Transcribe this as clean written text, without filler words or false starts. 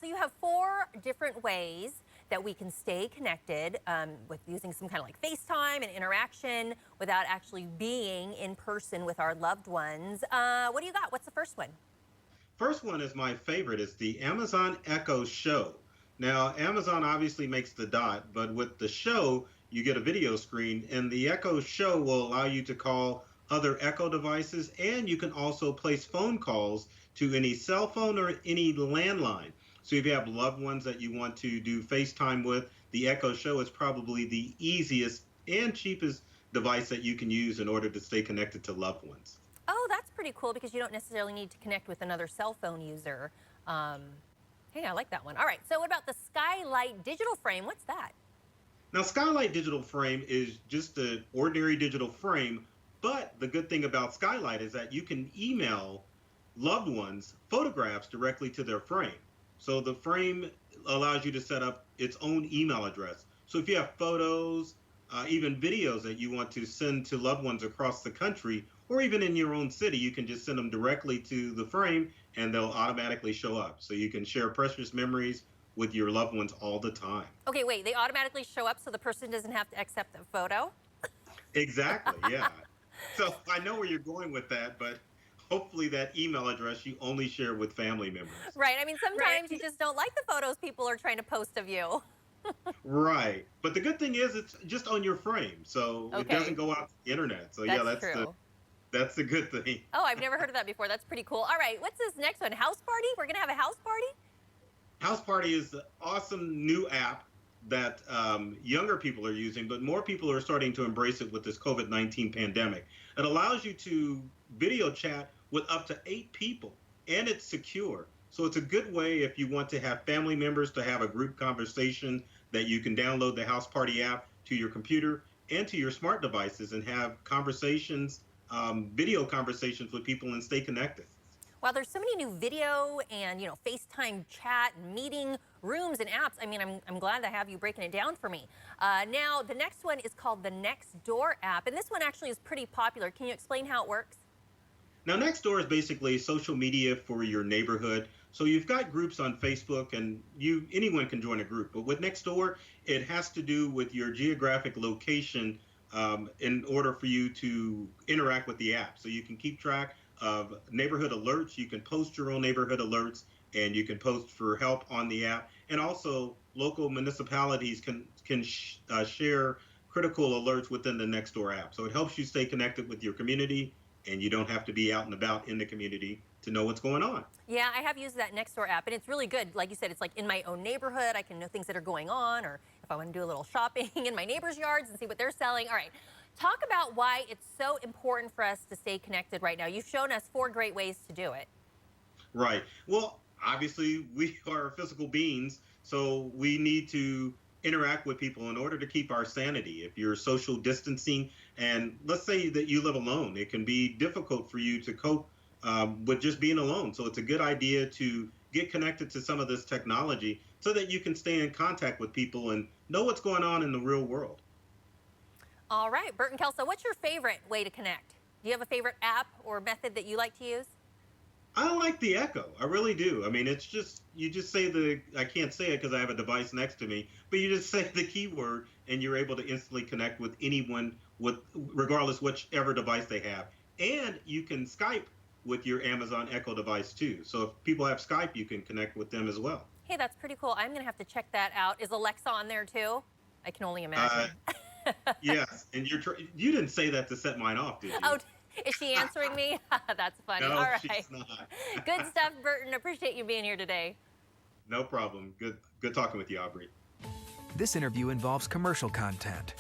So you have 4 different ways that we can stay connected with using some kind of like FaceTime and interaction without actually being in person with our loved ones. What do you got? What's the first one? First one is my favorite. It's the Amazon Echo Show. Now, Amazon obviously makes the dot, but with the show, you get a video screen, and the Echo Show will allow you to call other Echo devices, and you can also place phone calls to any cell phone or any landline. So if you have loved ones that you want to do FaceTime with, the Echo Show is probably the easiest and cheapest device that you can use in order to stay connected to loved ones. Oh, that's pretty cool because you don't necessarily need to connect with another cell phone user. Um, hey, I like that one. All right, so what about the Skylight digital frame? What's that? Now, Skylight digital frame is just an ordinary digital frame, but the good thing about Skylight is that you can email loved ones photographs directly to their frame. So the frame allows you to set up its own email address. So if you have photos, even videos that you want to send to loved ones across the country, or even in your own city, you can just send them directly to the frame and they'll automatically show up. So you can share precious memories with your loved ones all the time. Okay, wait, they automatically show up so the person doesn't have to accept the photo? Exactly, yeah. So I know where you're going with that, but hopefully that email address you only share with family members. Right, I mean, sometimes you just don't like the photos people are trying to post of you. Right. But the good thing is it's just on your frame, so it doesn't Okay, go out to the internet. So yeah, that's true. that's the good thing. Oh, I've never heard of that before. That's pretty cool. All right, what's this next one? House party? We're gonna have a house party? House Party is an awesome new app that younger people are using, but more people are starting to embrace it with this COVID-19 pandemic. It allows you to video chat with up to 8 people, and it's secure. So it's a good way if you want to have family members to have a group conversation that you can download the House Party app to your computer and to your smart devices and have conversations, video conversations with people and stay connected. Well, there's so many new video and, FaceTime chat and meeting rooms and apps. I mean, I'm glad to have you breaking it down for me. Now, the next one is called the Nextdoor app, and this one actually is pretty popular. Can you explain how it works? Now, Nextdoor is basically social media for your neighborhood. So you've got groups on Facebook, and anyone can join a group. But with Nextdoor, it has to do with your geographic location in order for you to interact with the app. So you can keep track of neighborhood alerts. You can post your own neighborhood alerts, and you can post for help on the app. And also, local municipalities can share critical alerts within the Nextdoor app. So it helps you stay connected with your community, and you don't have to be out and about in the community to know what's going on. Yeah, I have used that Nextdoor app, and it's really good. Like you said, it's like in my own neighborhood. I can know things that are going on, or if I want to do a little shopping in my neighbors' yards and see what they're selling. All right, talk about why it's so important for us to stay connected right now. You've shown us 4 great ways to do it. Right. Well, obviously, we are physical beings, so we need to interact with people in order to keep our sanity. If you're social distancing, and let's say that you live alone, it can be difficult for you to cope with just being alone. So it's a good idea to get connected to some of this technology so that you can stay in contact with people and know what's going on in the real world. All right, Burton, Kelso, what's your favorite way to connect? Do you have a favorite app or method that you like to use? I like the Echo. I really do. I mean, it's just, you just say I can't say it because I have a device next to me, but you just say the keyword and you're able to instantly connect with anyone regardless whichever device they have. And you can Skype with your Amazon Echo device too. So if people have Skype, you can connect with them as well. Hey, that's pretty cool. I'm going to have to check that out. Is Alexa on there too? I can only Uh, imagine. yes. And you didn't say that to set mine off, did you? Oh, is she answering me? That's funny. No, All right. she's not. Good stuff, Burton. Appreciate you being here today. No problem. Good talking with you, Aubrey. This interview involves commercial content.